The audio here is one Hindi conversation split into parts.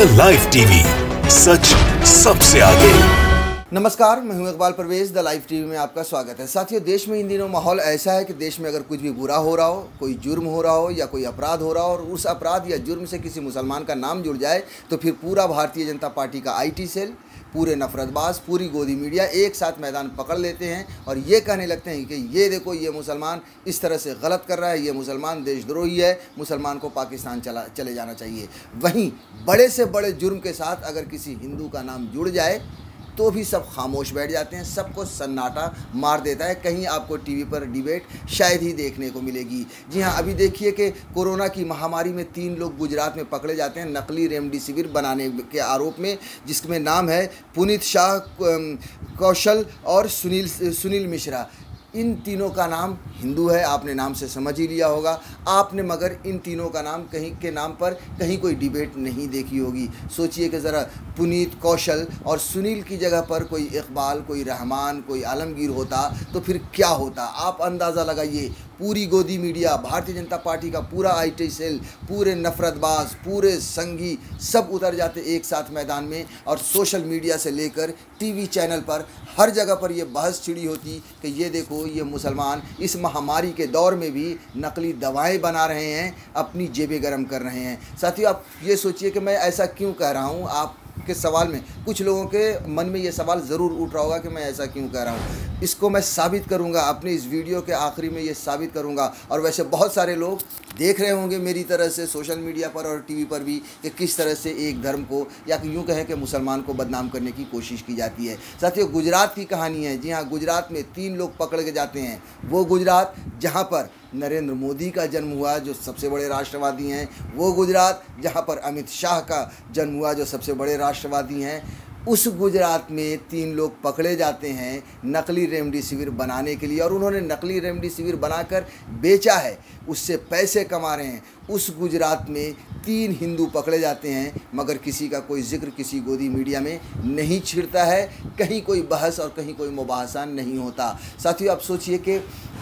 लाइव टीवी, सच सबसे आगे। नमस्कार, मैं हूं Iqbal Parvez. The live TV में आपका स्वागत है। साथियों, देश में इन दिनों माहौल ऐसा है कि देश में अगर कुछ भी बुरा हो रहा हो, कोई जुर्म हो रहा हो या कोई अपराध हो रहा हो और उस अपराध या जुर्म से किसी मुसलमान का नाम जुड़ जाए तो फिर पूरा भारतीय जनता पार्टी का आईटी सेल, पूरे नफरतबाज, पूरी गोदी मीडिया एक साथ मैदान पकड़ लेते हैं और ये कहने लगते हैं कि ये देखो, ये मुसलमान इस तरह से गलत कर रहा है, ये मुसलमान देशद्रोही है, मुसलमान को पाकिस्तान चले जाना चाहिए। वहीं बड़े से बड़े जुर्म के साथ अगर किसी हिंदू का नाम जुड़ जाए तो भी सब खामोश बैठ जाते हैं, सबको सन्नाटा मार देता है। कहीं आपको टीवी पर डिबेट शायद ही देखने को मिलेगी। जी हाँ, अभी देखिए कि कोरोना की महामारी में 3 लोग गुजरात में पकड़े जाते हैं नकली रेमडेसिविर बनाने के आरोप में, जिसमें नाम है पुनीत शाह, कौशल और सुनील मिश्रा। इन तीनों का नाम हिंदू है, आपने नाम से समझ ही लिया होगा आपने, मगर इन तीनों का नाम के नाम पर कहीं कोई डिबेट नहीं देखी होगी। सोचिए कि ज़रा पुनीत, कौशल और सुनील की जगह पर कोई इकबाल, कोई रहमान, कोई आलमगीर होता तो फिर क्या होता। आप अंदाज़ा लगाइए। पूरी गोदी मीडिया, भारतीय जनता पार्टी का पूरा आईटी सेल, पूरे नफरतबाज, पूरे संघी सब उतर जाते एक साथ मैदान में और सोशल मीडिया से लेकर टीवी चैनल पर हर जगह पर ये बहस छिड़ी होती कि ये देखो, ये मुसलमान इस महामारी के दौर में भी नकली दवाएं बना रहे हैं, अपनी जेबें गर्म कर रहे हैं। साथियों, आप ये सोचिए कि मैं ऐसा क्यों कह रहा हूँ। आप के सवाल में कुछ लोगों के मन में ये सवाल ज़रूर उठ रहा होगा कि मैं ऐसा क्यों कह रहा हूँ। इसको मैं साबित करूँगा अपने इस वीडियो के आखिरी में, ये साबित करूँगा। और वैसे बहुत सारे लोग देख रहे होंगे मेरी तरह से सोशल मीडिया पर और टीवी पर भी कि किस तरह से एक धर्म को या यूँ कहें कि मुसलमान को बदनाम करने की कोशिश की जाती है। साथियों, गुजरात की कहानी है। जी हाँ, गुजरात में 3 लोग पकड़ के जाते हैं। वो गुजरात जहाँ पर नरेंद्र मोदी का जन्म हुआ, जो सबसे बड़े राष्ट्रवादी हैं। वो गुजरात जहाँ पर अमित शाह का जन्म हुआ, जो सबसे बड़े राष्ट्रवादी हैं। उस गुजरात में 3 लोग पकड़े जाते हैं नकली रेमडेसिविर बनाने के लिए, और उन्होंने नकली रेमडेसिविर बनाकर बेचा है, उससे पैसे कमा रहे हैं। उस गुजरात में 3 हिंदू पकड़े जाते हैं, मगर किसी का कोई जिक्र किसी गोदी मीडिया में नहीं छिड़ता है, कहीं कोई बहस और कहीं कोई मुबाहसा नहीं होता। साथियों, आप सोचिए कि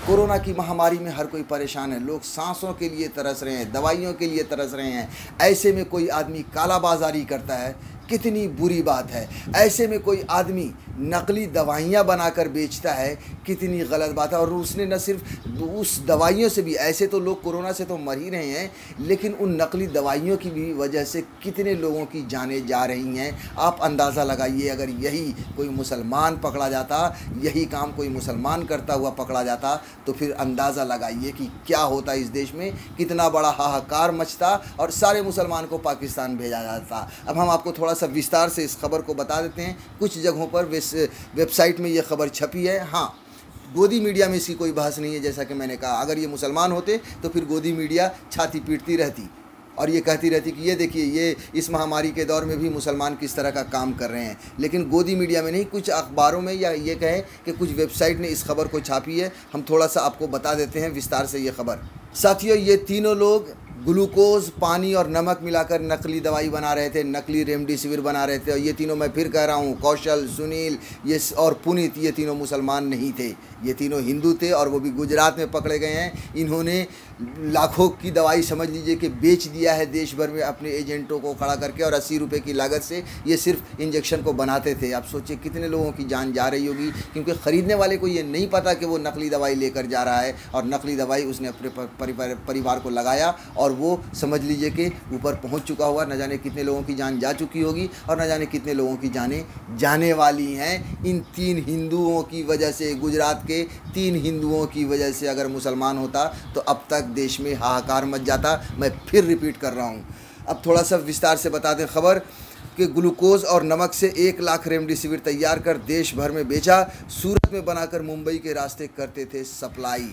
कोरोना की महामारी में हर कोई परेशान है, लोग सांसों के लिए तरस रहे हैं, दवाइयों के लिए तरस रहे हैं। ऐसे में कोई आदमी कालाबाजारी करता है, कितनी बुरी बात है। ऐसे में कोई आदमी नकली दवाइयाँ बनाकर बेचता है, कितनी गलत बात है। और उसने न सिर्फ उस दवाइयों से भी, ऐसे तो लोग कोरोना से तो मर ही रहे हैं, लेकिन उन नकली दवाइयों की भी वजह से कितने लोगों की जानें जा रही हैं। आप अंदाज़ा लगाइए, अगर यही कोई मुसलमान पकड़ा जाता, यही काम कोई मुसलमान करता हुआ पकड़ा जाता, तो फिर अंदाज़ा लगाइए कि क्या होता इस देश में, कितना बड़ा हाहाकार मचता और सारे मुसलमान को पाकिस्तान भेजा जाता। अब हम आपको थोड़ा सा विस्तार से इस खबर को बता देते हैं। कुछ जगहों पर वेबसाइट में ये खबर छपी है। हाँ, गोदी मीडिया में इसकी कोई बहस नहीं है। जैसा कि मैंने कहा, अगर ये मुसलमान होते तो फिर गोदी मीडिया छाती पीटती रहती और ये कहती रहती कि ये देखिए, ये इस महामारी के दौर में भी मुसलमान किस तरह का काम कर रहे हैं। लेकिन गोदी मीडिया में नहीं, कुछ अखबारों में या ये कहें कि कुछ वेबसाइट ने इस खबर को छापी है। हम थोड़ा सा आपको बता देते हैं विस्तार से ये खबर। साथियों, ये तीनों लोग ग्लूकोज, पानी और नमक मिलाकर नकली दवाई बना रहे थे, नकली रेमडेसिविर बना रहे थे। और ये तीनों, मैं फिर कह रहा हूँ, कौशल, सुनील ये और पुनीत, ये तीनों मुसलमान नहीं थे, ये तीनों हिंदू थे और वो भी गुजरात में पकड़े गए हैं। इन्होंने लाखों की दवाई समझ लीजिए कि बेच दिया है देश भर में अपने एजेंटों को खड़ा करके, और 80 रुपये की लागत से ये सिर्फ इंजेक्शन को बनाते थे। आप सोचिए कितने लोगों की जान जा रही होगी, क्योंकि ख़रीदने वाले को ये नहीं पता कि वो नकली दवाई लेकर जा रहा है, और नकली दवाई उसने अपने परिवार को लगाया और वो समझ लीजिए कि ऊपर पहुंच चुका हुआ। न जाने कितने लोगों की जान जा चुकी होगी और न जाने कितने लोगों की जानें जाने वाली हैं इन 3 हिंदुओं की वजह से। गुजरात के 3 हिंदुओं की वजह से अगर मुसलमान होता तो अब तक देश में हाहाकार मच जाता। मैं फिर रिपीट कर रहा हूँ। अब थोड़ा सा विस्तार से बता दें खबर कि ग्लूकोज और नमक से 1 लाख रेमडेसिविर तैयार कर देश भर में बेचा, सूरत में बनाकर मुंबई के रास्ते करते थे सप्लाई।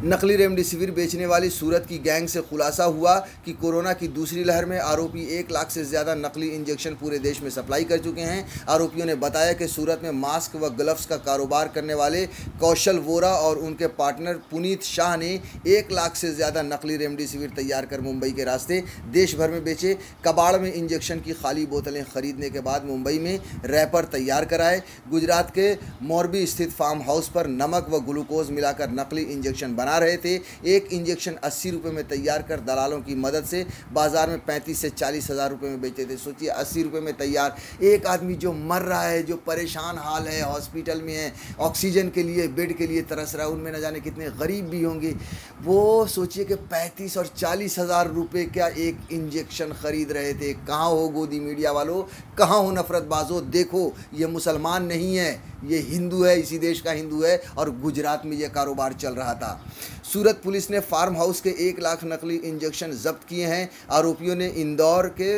नकली रेमडेसिविर बेचने वाली सूरत की गैंग से खुलासा हुआ कि कोरोना की दूसरी लहर में आरोपी 1 लाख से ज़्यादा नकली इंजेक्शन पूरे देश में सप्लाई कर चुके हैं। आरोपियों ने बताया कि सूरत में मास्क व ग्लव्स का कारोबार करने वाले कौशल वोरा और उनके पार्टनर पुनीत शाह ने 1 लाख से ज़्यादा नकली रेमडेसिविर तैयार कर मुंबई के रास्ते देश भर में बेचे। कबाड़ में इंजेक्शन की खाली बोतलें खरीदने के बाद मुंबई में रैपर तैयार कराए। गुजरात के मोरबी स्थित फार्म हाउस पर नमक व ग्लूकोज मिलाकर नकली इंजेक्शन बना रहे थे। एक इंजेक्शन 80 रुपये में तैयार कर दलालों की मदद से बाज़ार में 35 से 40 हज़ार रुपये में बेचते थे। सोचिए 80 रुपये में तैयार। एक आदमी जो मर रहा है, जो परेशान हाल है, हॉस्पिटल में है, ऑक्सीजन के लिए, बेड के लिए तरस रहा है, उनमें न जाने कितने गरीब भी होंगे, वो सोचिए कि 35 और 40 हज़ार रुपये का एक इंजेक्शन ख़रीद रहे थे। कहाँ हो गोदी मीडिया वालों, कहाँ हो नफ़रतबाजों? देखो ये मुसलमान नहीं है, ये हिंदू है, इसी देश का हिंदू है, और गुजरात में ये कारोबार चल रहा था। सूरत पुलिस ने फार्म हाउस के 1 लाख नकली इंजेक्शन जब्त किए हैं। आरोपियों ने इंदौर के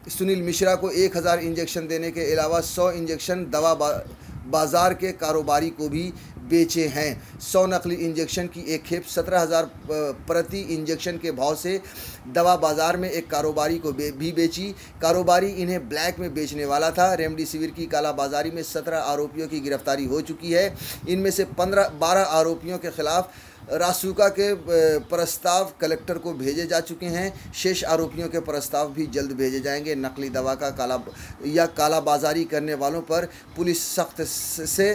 सुनील मिश्रा को 1000 इंजेक्शन देने के अलावा 100 इंजेक्शन दवा बाज़ार के कारोबारी को भी बेचे हैं। 100 नकली इंजेक्शन की एक खेप 17,000 प्रति इंजेक्शन के भाव से दवा बाज़ार में एक कारोबारी को भी बेची। कारोबारी इन्हें ब्लैक में बेचने वाला था। रेमडेसिविर की कालाबाजारी में 17 आरोपियों की गिरफ्तारी हो चुकी है। इनमें से 12 आरोपियों के खिलाफ रासुका के प्रस्ताव कलेक्टर को भेजे जा चुके हैं। शेष आरोपियों के प्रस्ताव भी जल्द भेजे जाएंगे। नकली दवा का कालाबाजारी करने वालों पर पुलिस सख्त से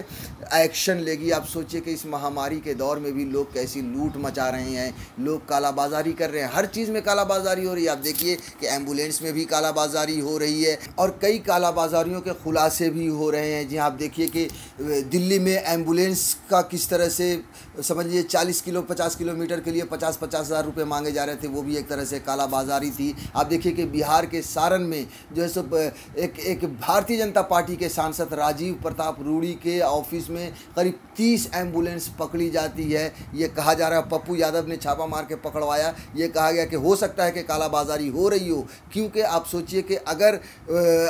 एक्शन लेगी। आप सोचिए कि इस महामारी के दौर में भी लोग कैसी लूट मचा रहे हैं, लोग कालाबाजारी कर रहे हैं, हर चीज़ में कालाबाजारी हो रही है। आप देखिए कि एम्बुलेंस में भी कालाबाजारी हो रही है और कई कालाबाजारियों के खुलासे भी हो रहे हैं। जी आप देखिए कि दिल्ली में एम्बुलेंस का किस तरह से समझिए 50 किलोमीटर के लिए 50 हज़ार रुपये मांगे जा रहे थे, वो भी एक तरह से कालाबाजारी थी। आप देखिए कि बिहार के सारण में जो है सो एक भारतीय जनता पार्टी के सांसद राजीव प्रताप रूड़ी के ऑफिस में करीब 30 एम्बुलेंस पकड़ी जाती है। ये कहा जा रहा है, पप्पू यादव ने छापा मार के पकड़वाया। ये कहा गया कि हो सकता है कि कालाबाजारी हो रही हो, क्योंकि आप सोचिए कि अगर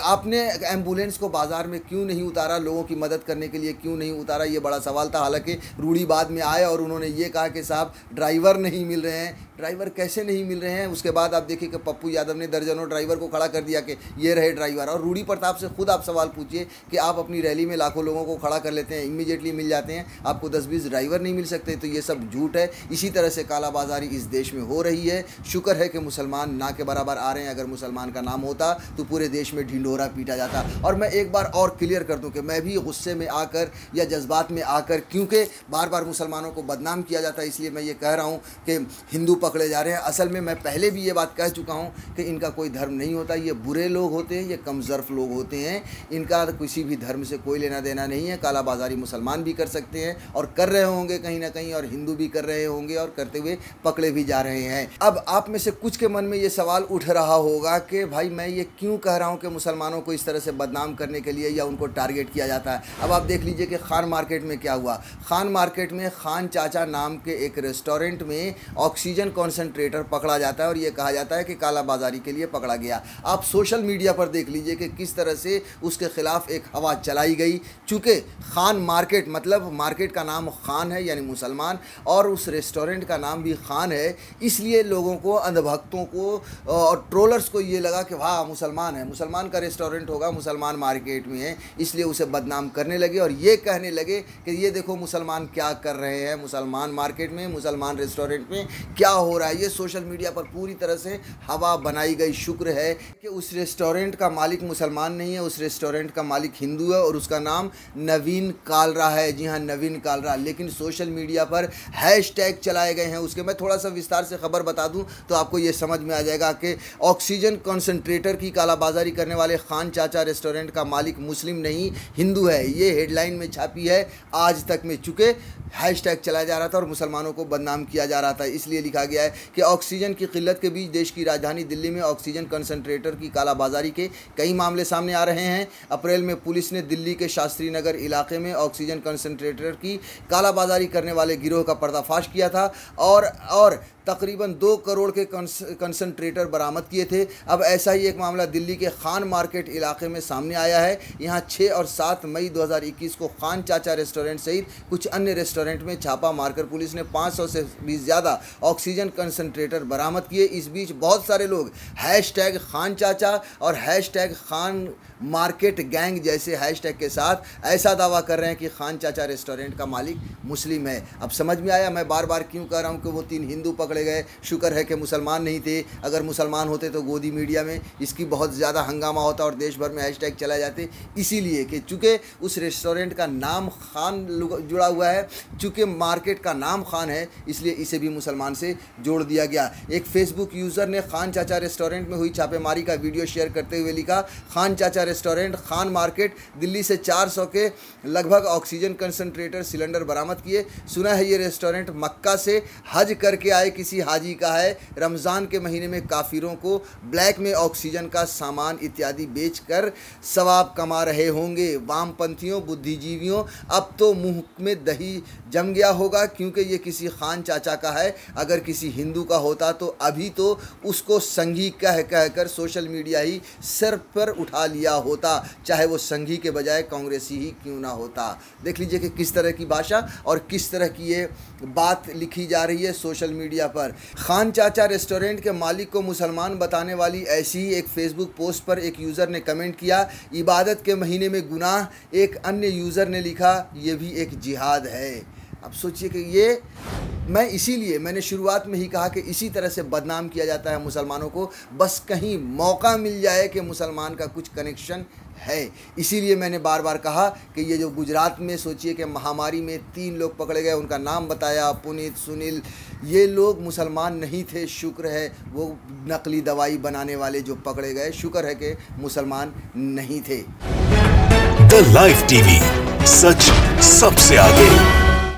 आपने एम्बुलेंस को बाज़ार में क्यों नहीं उतारा, लोगों की मदद करने के लिए क्यों नहीं उतारा, ये बड़ा सवाल था। हालांकि रूड़ी बाद में आए और उन्होंने ये कहा कि साहब ड्राइवर नहीं मिल रहे हैं। ड्राइवर कैसे नहीं मिल रहे हैं? उसके बाद आप देखिए कि पप्पू यादव ने दर्जनों ड्राइवर को खड़ा कर दिया कि ये रहे ड्राइवर। और रूड़ी प्रताप से खुद आप सवाल पूछिए कि आप अपनी रैली में लाखों लोगों को खड़ा कर लेते हैं, इमीडिएटली मिल जाते हैं, आपको 10-20 ड्राइवर नहीं मिल सकते। तो ये सब झूठ है। इसी तरह से कालाबाजारी इस देश में हो रही है। शुक्र है कि मुसलमान ना के बराबर आ रहे हैं। अगर मुसलमान का नाम होता तो पूरे देश में ढिंढोरा पीटा जाता। और मैं एक बार और क्लियर कर दूं कि मैं भी गुस्से में आकर या जज्बात में आकर, क्योंकि बार बार मुसलमानों को बदनाम किया जाता है, इसलिए मैं ये कह रहा हूँ कि हिंदू पकड़े जा रहे हैं। असल में मैं पहले भी ये बात कह चुका हूँ कि इनका कोई धर्म नहीं होता। ये बुरे लोग होते हैं, ये कमज़र्फ लोग होते हैं। इनका किसी भी धर्म से कोई लेना देना नहीं है। कालाबाजारी मुसलमान भी कर सकते हैं और कर रहे होंगे कहीं ना कहीं, और हिंदू भी कर रहे होंगे और करते हुए पकड़े भी जा रहे हैं। अब आप में से कुछ के मन में ये सवाल उठ रहा होगा कि भाई मैं ये क्यों कह रहा हूँ कि मुसलमानों को इस तरह से बदनाम करने के लिए या उनको टारगेट किया जाता है। अब आप देख लीजिए कि खान मार्केट में क्या हुआ। खान मार्केट में खान चाचा नाम के एक रेस्टोरेंट में ऑक्सीजन कॉन्सेंट्रेटर पकड़ा जाता है और ये कहा जाता है कि कालाबाजारी के लिए पकड़ा गया। आप सोशल मीडिया पर देख लीजिए कि किस तरह से उसके खिलाफ एक हवा चलाई गई। चूँकि खान मार्केट मतलब मार्केट का नाम खान है यानी मुसलमान, और उस रेस्टोरेंट का नाम भी खान है, इसलिए लोगों को, अंधभक्तों को और ट्रोलर्स को ये लगा कि वाह मुसलमान है, मुसलमान का रेस्टोरेंट होगा, मुसलमान मार्केट में है, इसलिए उसे बदनाम करने लगे और ये कहने लगे कि ये देखो मुसलमान क्या कर रहे हैं, मुसलमान मार्केट में, मुसलमान रेस्टोरेंट में क्या हो रहा है। ये सोशल मीडिया पर पूरी तरह से हवा बनाई गई। शुक्र है कि उस रेस्टोरेंट का मालिक मुसलमान नहीं है, उस रेस्टोरेंट का मालिक हिंदू है और उसका नाम नवीन कालरा है। जी हाँ, नवीन कालरा। लेकिन सोशल मीडिया पर हैशटैग चलाए गए हैं उसके। मैं थोड़ा सा विस्तार से खबर बता दूं तो आपको ये समझ में आ जाएगा कि ऑक्सीजन कॉन्सेंट्रेटर की कालाबाजारी करने वाले खान चाचा रेस्टोरेंट का मालिक मुस्लिम नहीं हिंदू है। ये हेडलाइन में छापी है आज तक में। चूँकि हैशटैग चलाया जा रहा था और मुसलमानों को बदनाम किया जा रहा था, इसलिए लिखा गया है कि ऑक्सीजन की किल्लत के बीच देश की राजधानी दिल्ली में ऑक्सीजन कंसंट्रेटर की कालाबाजारी के कई मामले सामने आ रहे हैं। अप्रैल में पुलिस ने दिल्ली के शास्त्री नगर इलाके में ऑक्सीजन कंसंट्रेटर की कालाबाजारी करने वाले गिरोह का पर्दाफाश किया था और तकरीबन 2 करोड़ के कंसंट्रेटर बरामद किए थे। अब ऐसा ही एक मामला दिल्ली के खान मार्केट इलाके में सामने आया है। यहाँ 6 और 7 मई 2021 को खान चाचा रेस्टोरेंट सहित कुछ अन्य रेस्टोरेंट में छापा मारकर पुलिस ने 500 से भी ज़्यादा ऑक्सीजन कंसंट्रेटर बरामद किए। इस बीच बहुत सारे लोग हैशटैग खान चाचा और हैशटैग खान मार्केट गैंग जैसे हैशटैग के साथ ऐसा दावा कर रहे हैं कि खान चाचा रेस्टोरेंट का मालिक मुस्लिम है। अब समझ में आया मैं बार बार क्यों कह रहा हूँ कि वो 3 हिंदू पकड़े पकड़े गए, शुक्र है कि मुसलमान नहीं थे, अगर मुसलमान होते तो गोदी मीडिया में इसकी बहुत ज़्यादा हंगामा होता और देश भर में हैशटैग चला जाते। इसीलिए कि चूँकि उस रेस्टोरेंट का नाम खान जुड़ा हुआ है, चूँकि मार्केट का नाम खान है, इसलिए इसे भी मुसलमान से जोड़ दिया गया। एक फेसबुक यूज़र ने खान चाचा रेस्टोरेंट में हुई छापेमारी का वीडियो शेयर करते हुए लिखा, खान चाचा रेस्टोरेंट, खान मार्केट, दिल्ली से 400 के लगभग ऑक्सीजन कंसंट्रेटर सिलेंडर बरामद किए। सुना है ये रेस्टोरेंट मक्का से हज करके आए किसी हाजी का है। रमज़ान के महीने में काफिरों को ब्लैक में ऑक्सीजन का सामान इत्यादि बेचकर सवाब कमा रहे होंगे। वामपंथियों, बुद्धिजीवियों, अब तो मुंह में दही जम गया होगा, क्योंकि ये किसी खान चाचा का है। अगर किसी हिंदू का होता तो अभी तो उसको संघी कहकर सोशल मीडिया ही सर पर उठा लिया होता, चाहे वो संघी के बजाय कांग्रेसी ही क्यों ना होता। देख लीजिए कि किस तरह की भाषा और किस तरह की ये बात लिखी जा रही है सोशल मीडिया पर। खान चाचा रेस्टोरेंट के मालिक को मुसलमान बताने वाली ऐसी ही एक फेसबुक पोस्ट पर एक यूज़र ने कमेंट किया, इबादत के महीने में गुनाह। एक अन्य यूज़र ने लिखा, ये भी एक जिहाद है। अब सोचिए कि ये मैंने शुरुआत में ही कहा कि इसी तरह से बदनाम किया जाता है मुसलमानों को, बस कहीं मौका मिल जाए कि मुसलमान का कुछ कनेक्शन है। इसीलिए मैंने बार बार कहा कि ये जो गुजरात में सोचिए कि महामारी में 3 लोग पकड़े गए, उनका नाम बताया, पुनीत, सुनील, ये लोग मुसलमान नहीं थे। शुक्र है वो नकली दवाई बनाने वाले जो पकड़े गए, शुक्र है कि मुसलमान नहीं थे। द लाइव टीवी, सच सबसे आगे।